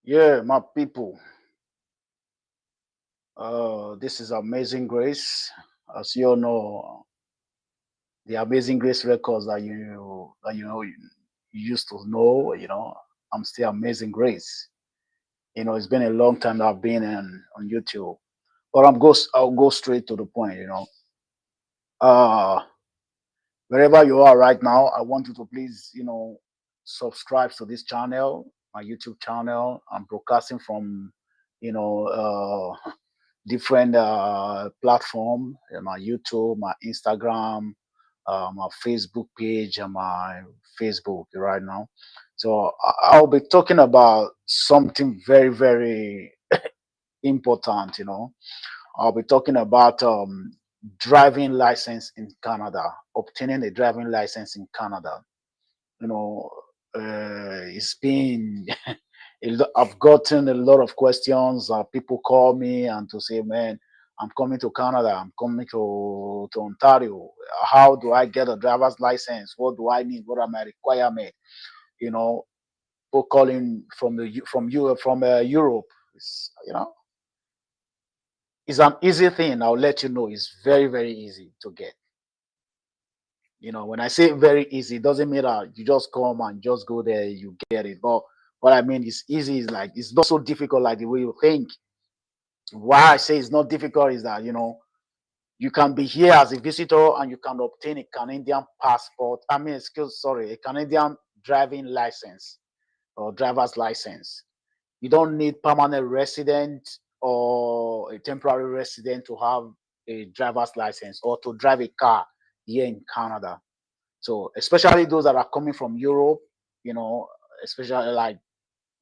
Yeah, my people. This is Amazing Grace. As you all know, the Amazing Grace records you used to know. I'm still Amazing Grace. It's been a long time that I've been on YouTube, but I'll go straight to the point. Uh, wherever you are right now, I want you to please, subscribe to this channel, my YouTube channel. I'm broadcasting from, you know, different platform, my YouTube, my Instagram, my Facebook page, and my Facebook right now. So I'll be talking about something very, very important. I'll be talking about driving license in Canada, obtaining a driving license in Canada. You know, it's been I've gotten a lot of questions. People call me and to say, "Man, I'm coming to Canada. I'm coming to Ontario. How do I get a driver's license? What do I need? What are my requirements?" You know, people calling from Europe. It's an easy thing. I'll let you know. It's very, very easy to get. When I say very easy, it doesn't mean that you just come and just go there, you get it. But what I mean is easy is like it's not so difficult like the way you think. Why I say it's not difficult is that you can be here as a visitor and you can obtain a Canadian passport. Sorry, a Canadian driving license or driver's license. You don't need permanent resident or a temporary resident to have a driver's license or to drive a car here in Canada. So especially those that are coming from Europe, you know, especially like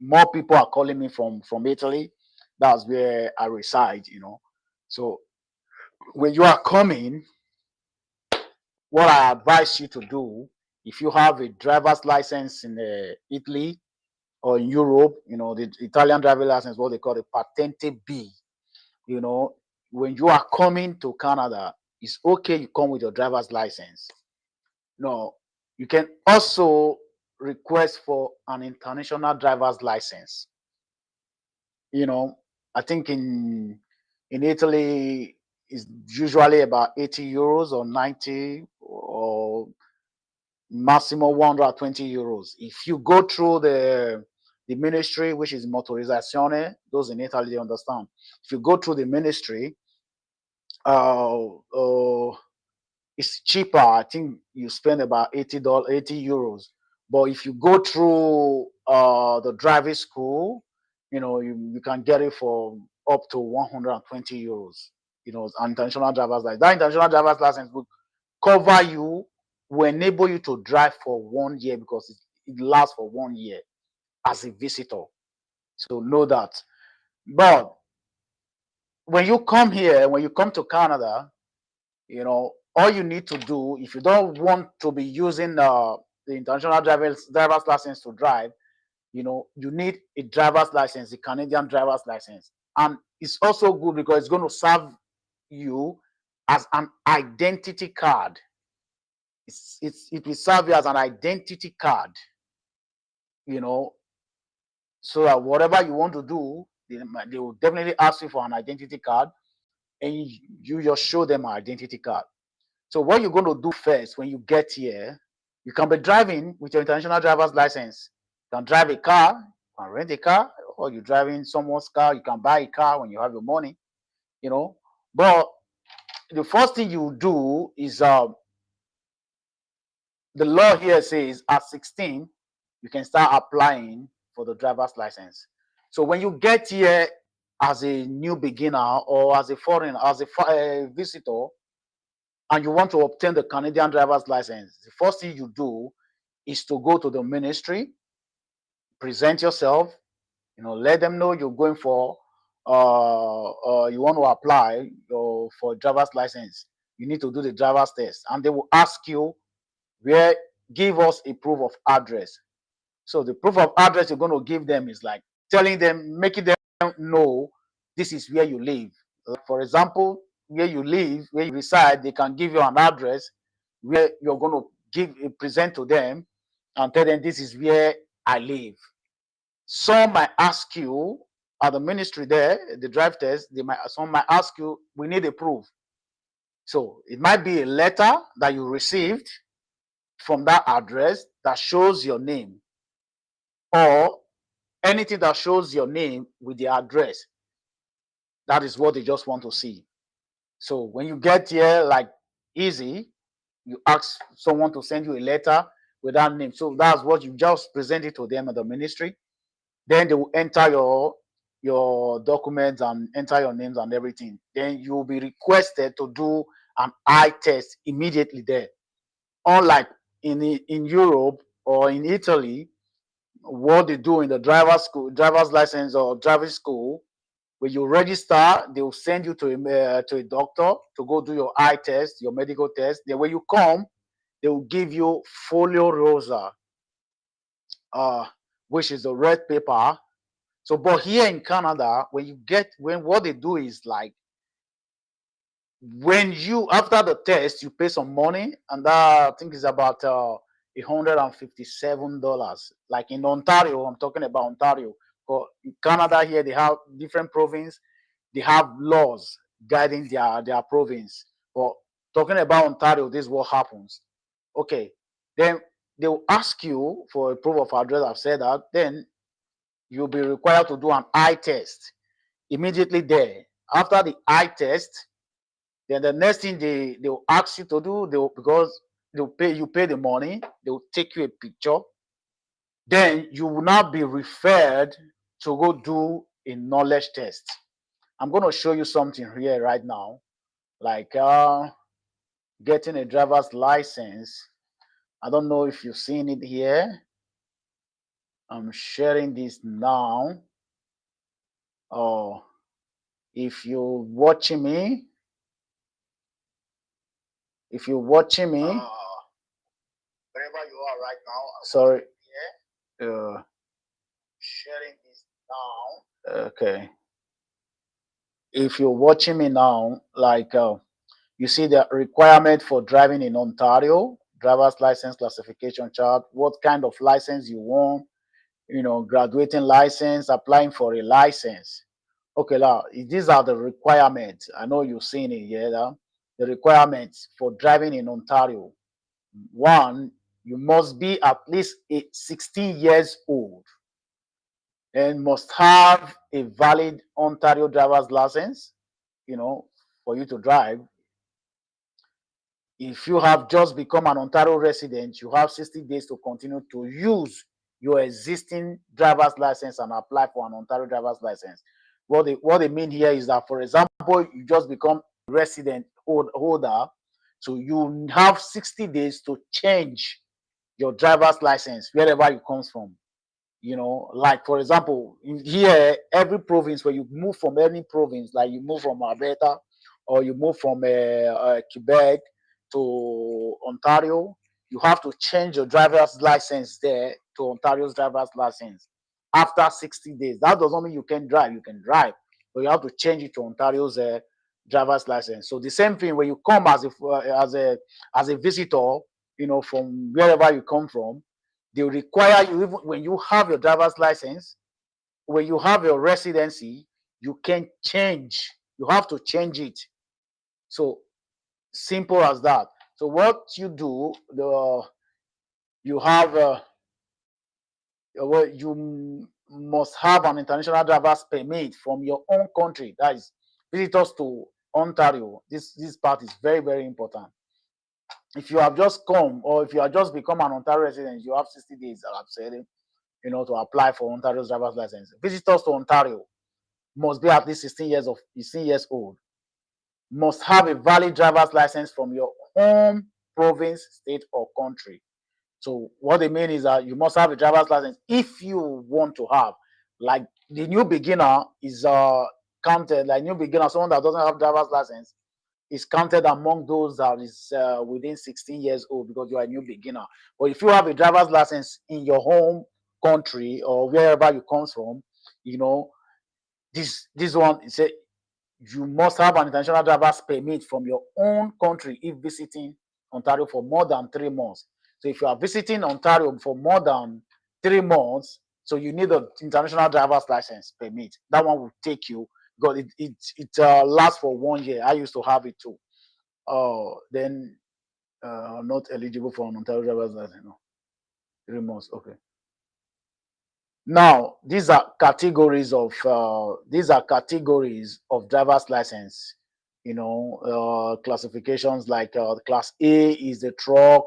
more people are calling me from Italy. That's where I reside. So when you are coming, what I advise you to do, if you have a driver's license in Italy or in Europe, the Italian driver license, what they call the Patente B, you know, when you are coming to Canada, it's okay you come with your driver's license. No, you can also request for an international driver's license. You know, I think in Italy is usually about 80 euros or 90 or maximum 120 euros. If you go through the ministry, which is motorizzazione, those in Italy they understand. If you go through the ministry, uh, uh it's cheaper. I think you spend about $80, 80 euros. But if you go through the driving school, you can get it for up to 120 euros. An international driver's license. That international driver's license will cover you, will enable you to drive for 1 year because it lasts for 1 year as a visitor. So know that. But when you come here, when you come to Canada, all you need to do, if you don't want to be using the international driver's license to drive, you need a driver's license, a Canadian driver's license. And it's also good because it's going to serve you as an identity card. It will serve you as an identity card, you know, so that whatever you want to do, they will definitely ask you for an identity card, and you just show them an identity card. So what you're going to do first when you get here, you can be driving with your international driver's license. You can drive a car, you can rent a car, or you're driving someone's car. You can buy a car when you have your money, you know. But the first thing you do is the law here says at 16, you can start applying for the driver's license. So when you get here as a new beginner or as a foreigner, as a visitor, and you want to obtain the Canadian driver's license, the first thing you do is to go to the ministry, present yourself, let them know you're going for, you want to apply for a driver's license. You need to do the driver's test, and they will ask you where, give us a proof of address. So the proof of address you're going to give them is like telling them, making them know this is where you live. Like for example, where you live, where you reside, they can give you an address where you're going to present to them and tell them this is where I live. Some might ask you at the ministry there, the drive test, some might ask you, we need a proof. So it might be a letter that you received from that address that shows your name, or anything that shows your name with the address. That is what they just want to see. So when you get here, like easy, you ask someone to send you a letter with that name. So that's what you just present it to them at the ministry. Then they will enter your documents and enter your names and everything. Then you will be requested to do an eye test immediately there. Unlike in Europe or in Italy, what they do in the driver's license or driving school, when you register, they will send you to a doctor to go do your eye test, your medical test. Then when you come, they will give you folio rosa, uh, which is the red paper. So, but here in Canada, when what they do is like, when you, after the test, you pay some money, and that I think is about $157. Like in Ontario, I'm talking about Ontario. But in Canada here, they have different province, they have laws guiding their province. But talking about Ontario, this is what happens. Okay, then they will ask you for a proof of address. I've said that. Then you'll be required to do an eye test immediately there. After the eye test, then the next thing they will ask you to do, because you pay the money, they will take you a picture. Then you will now be referred to go do a knowledge test. I'm going to show you something here right now, like getting a driver's license. I don't know if you've seen it here. I'm sharing this now. Oh, if you're watching me, wherever you are right now, sorry, sharing this now. Okay, if you're watching me now, like you see the requirement for driving in Ontario, driver's license classification chart, what kind of license you want, graduating license, applying for a license. Okay, now these are the requirements. I know you've seen it here. The requirements for driving in Ontario. One, you must be at least 16 years old and must have a valid Ontario driver's license, for you to drive. If you have just become an Ontario resident, you have 60 days to continue to use your existing driver's license and apply for an Ontario driver's license. What they mean here is that, for example, you just become a resident holder, so you have 60 days to change your driver's license wherever you comes from. Like for example, in here, every province, where you move from any province, like you move from Alberta or you move from Quebec to Ontario, you have to change your driver's license there to Ontario's driver's license after 60 days. That doesn't mean you can drive. You can drive, but you have to change it to Ontario's driver's license. So the same thing when you come as a visitor, from wherever you come from, they require you, even when you have your driver's license, when you have your residency, you can change. You have to change it. So simple as that. So what you do, you have you must have an international driver's permit from your own country. That is visitors to Ontario. This part is very, very important. If you have just come, or if you have just become an Ontario resident, you have 60 days, I've said it, to apply for Ontario's driver's license. Visitors to Ontario must be at least 16 years old, must have a valid driver's license from your home province, state, or country. So what they mean is that you must have a driver's license if you want to have, like the new beginner is counted, like new beginner, someone that doesn't have driver's license is counted among those that is within 16 years old, because you are a new beginner. But if you have a driver's license in your home country or wherever you come from, this one is you must have an international driver's permit from your own country if visiting Ontario for more than 3 months. So if you are visiting Ontario for more than 3 months, So you need an international driver's license permit. That one will take you, because it lasts for 1 year. I used to have it too. Then not eligible for an Ontario driver's license. No, 3 months. Okay. Now these are categories of driver's license. Classifications like class A is the truck.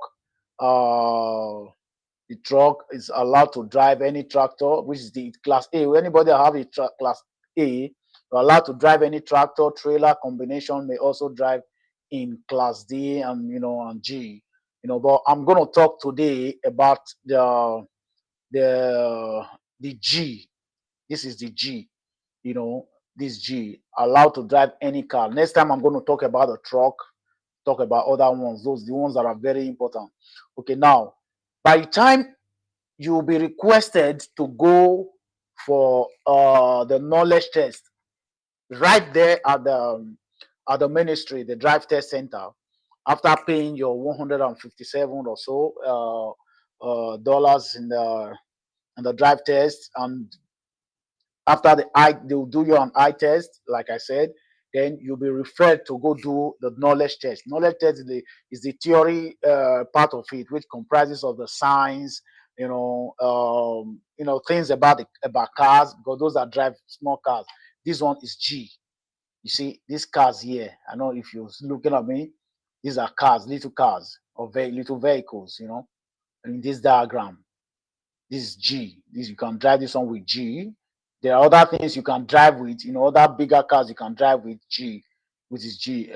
The truck is allowed to drive any tractor, which is the class A. Anybody that have a class A, you're allowed to drive any tractor, trailer combination may also drive in class D and G. But I'm going to talk today about the the G. This is the G. This G, allowed to drive any car. Next time I'm going to talk about a truck, talk about other ones, the ones that are very important. Okay, now by the time you'll be requested to go for the knowledge test right there at the ministry, the drive test center, after paying your 157 or so dollars in the drive test. And after they'll do you an eye test, like I said. Then you'll be referred to go do the knowledge test. Knowledge test is the theory part of it, which comprises of the science, things about cars, because those that drive small cars. This one is G. You see, these cars here. I know if you're looking at me, these are cars, or very little vehicles. In this diagram, this is G. You can drive this one with G. There are other things you can drive with, other bigger cars you can drive with G, which is G.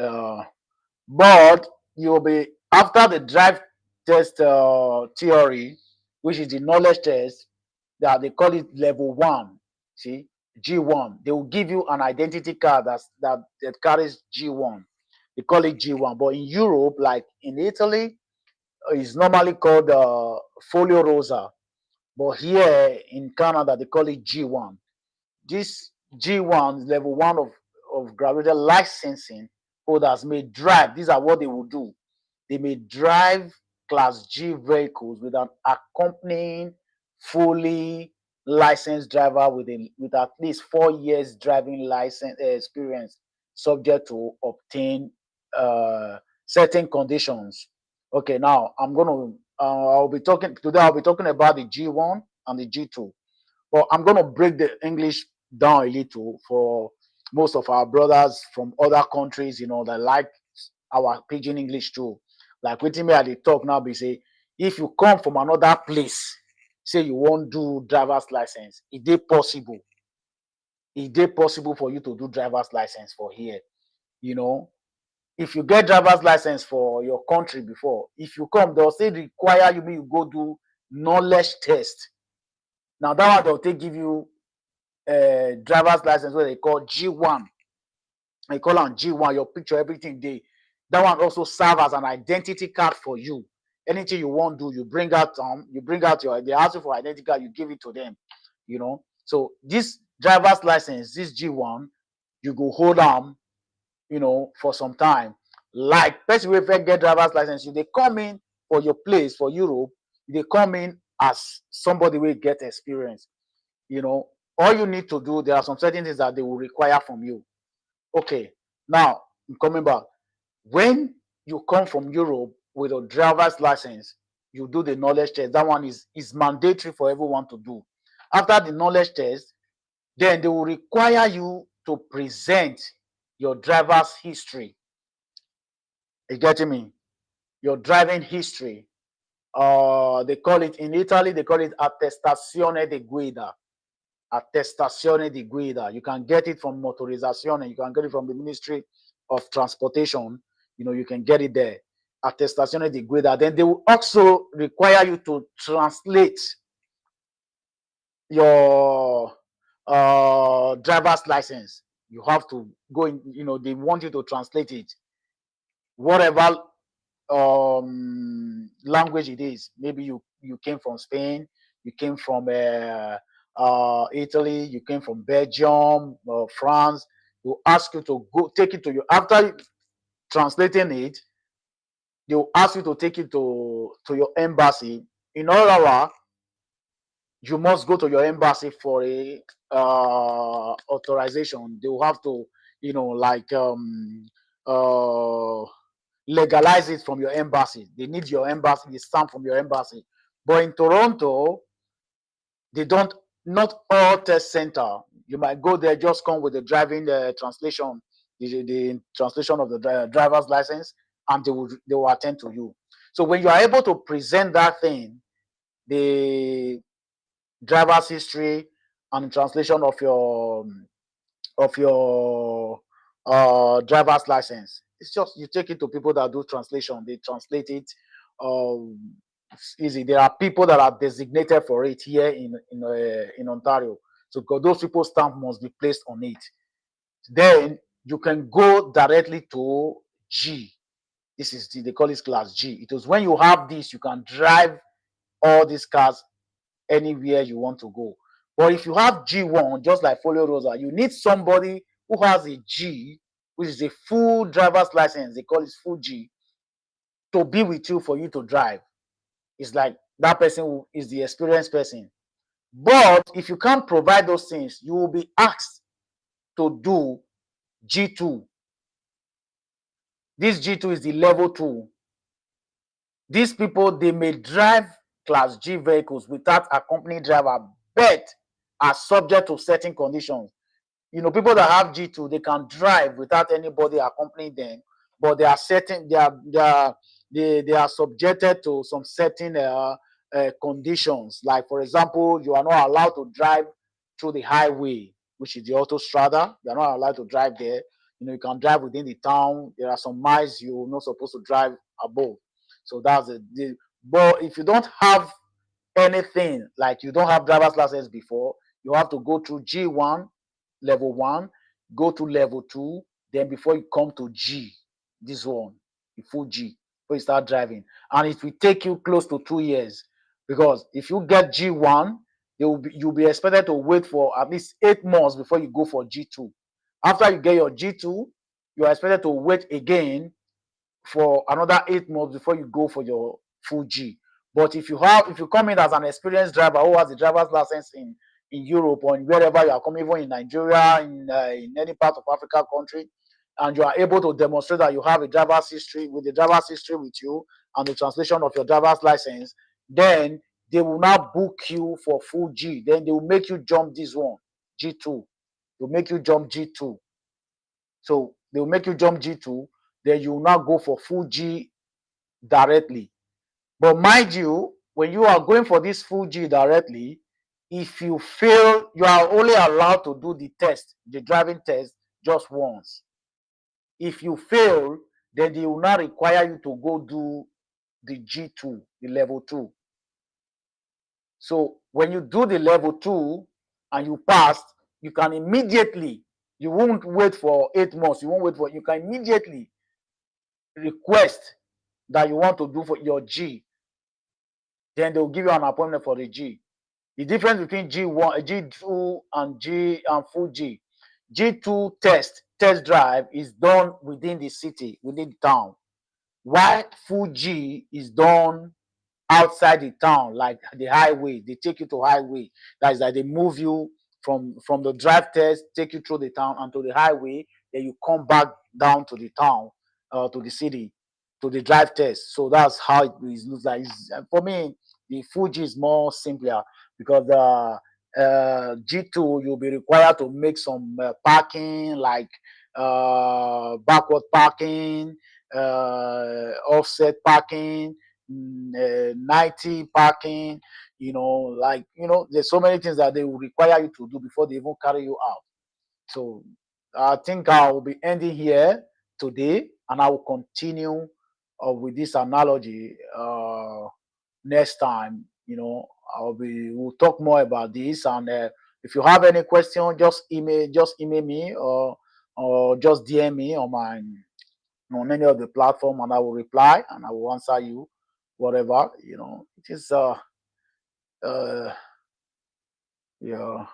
But you'll be, after the drive test theory, which is the knowledge test, that they call it level 1. See, G1. They will give you an identity card that carries G1. They call it G1. But in Europe, like in Italy, it's normally called Folio Rosa. But here in Canada, they call it G1. This G1 level 1 of graduated licensing holders may drive. These are what they will do. They may drive class G vehicles with an accompanying fully licensed driver with at least 4 years driving license experience, subject to obtain certain conditions. Okay, now I'll be talking about the G1 and the G2. But I'm going to break the English down a little for most of our brothers from other countries, that like our pidgin English too. Like with me at the talk now, be say, if you come from another place, say you won't do driver's license, is it possible? Is it possible for you to do driver's license for here? If you get driver's license for your country before, if you come, they'll say require you go do knowledge test. Now that one they'll give you driver's license, what they call G1. They call on G1, your picture, everything they. That one also serve as an identity card for you. Anything you want to do, you bring out they ask you for identity card, you give it to them. So this driver's license, this G1, you go hold on, for some time. Like person will get driver's license, they come in for your place for Europe, they come in as somebody will get experience. All you need to do, there are some certain things that they will require from you. Okay, now coming back, when you come from Europe with a driver's license, you do the knowledge test. That one is mandatory for everyone to do. After the knowledge test, then they will require you to present your driver's history. You getting me? Your driving history. They call it in Italy, they call it attestazione di guida. Attestazione di guida. You can get it from Motorizzazione. You can get it from the Ministry of Transportation. You can get it there. Attestazione di guida. Then they will also require you to translate your driver's license. You have to go in, they want you to translate it. Whatever language it is. Maybe you came from Spain, you came from Italy, you came from Belgium, France. They'll ask you to go take it to you. After translating it, they'll ask you to take it to your embassy. In Ottawa, you must go to your embassy for a authorization. They will have to, like legalize it from your embassy. They need your embassy, the stamp from your embassy. But in Toronto, they don't. Not all test center. You might go there, just come with the driving translation, the translation of the driver's license, and they will attend to you. So when you are able to present that thing, the driver's history and translation of your driver's license. It's just you take it to people that do translation. They translate it. It's easy. There are people that are designated for it here in Ontario. So because those people's stamp must be placed on it. Then you can go directly to G. This is they call it class G. It is when you have this, you can drive all these cars anywhere you want to go. But if you have G1, just like Folio Rosa, you need somebody who has a G, which is a full driver's license, they call it full G, to be with you for you to drive. It's like that person who is the experienced person. But if you can't provide those things, you will be asked to do G2. This G2 is the level 2. These people, they may drive class G vehicles without a company driver, but are subject to certain conditions. People that have G2, they can drive without anybody accompanying them, but they are certain they are subjected to some certain conditions. Like, for example, you are not allowed to drive through the highway, which is the autostrada. You are not allowed to drive there. You can drive within the town. There are some miles you're not supposed to drive above. So that's it. But if you don't have anything, like you don't have driver's license before, you have to go through G1, level 1, go to level 2, then before you come to G, this one, the full G, before you start driving. And it will take you close to 2 years, because if you get G1, you'll be expected to wait for at least 8 months before you go for G2. After you get your G2, you're expected to wait again for another 8 months before you go for your full G. But if you come in as an experienced driver who has a driver's license in Europe or in wherever you are coming, even in Nigeria, in any part of Africa country, and you are able to demonstrate that you have a driver's history with you and the translation of your driver's license, then they will now book you for full G. Then they will make you jump this one, G2. They'll make you jump G2. So they will make you jump G2, then you will now go for full G directly. But mind you, when you are going for this full G directly, if you fail, you are only allowed to do the test, the driving test, just once. If you fail, then they will not require you to go do the G2, the level 2. So when you do the level 2 and you passed, you can immediately, you won't wait for 8 months, you can immediately request that you want to do for your G. Then they'll give you an appointment for the G. The difference between G1, G2 and full G. G2 test drive is done within the city, within the town. While full G is done outside the town, like the highway. They take you to highway. That is, that they move you from the drive test, take you through the town and to the highway. Then you come back down to the town, to the city, to the drive test. So that's how it looks like. For me, the Fuji is more simpler, because the G2, you'll be required to make some parking, like backward parking, offset parking, 90 parking, there's so many things that they will require you to do before they even carry you out. So I think I will be ending here today, and I will continue with this analogy next time. We'll talk more about this, and if you have any question, just email me, or just DM me on any of the platform, and I will reply and I will answer you whatever. It is yeah.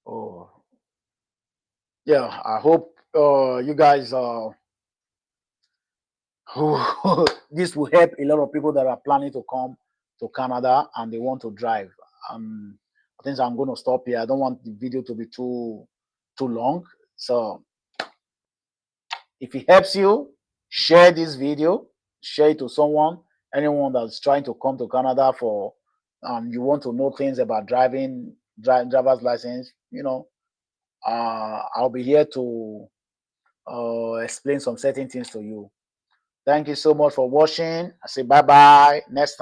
Oh, yeah, I hope you guys this will help a lot of people that are planning to come to Canada and they want to drive. I think I'm going to stop here. I don't want the video to be too long. So if it helps you, share this video, share it to someone, anyone that's trying to come to Canada for, you want to know things about driver's license. I'll be here to explain some certain things to you. Thank you so much for watching. I say bye bye. Next time.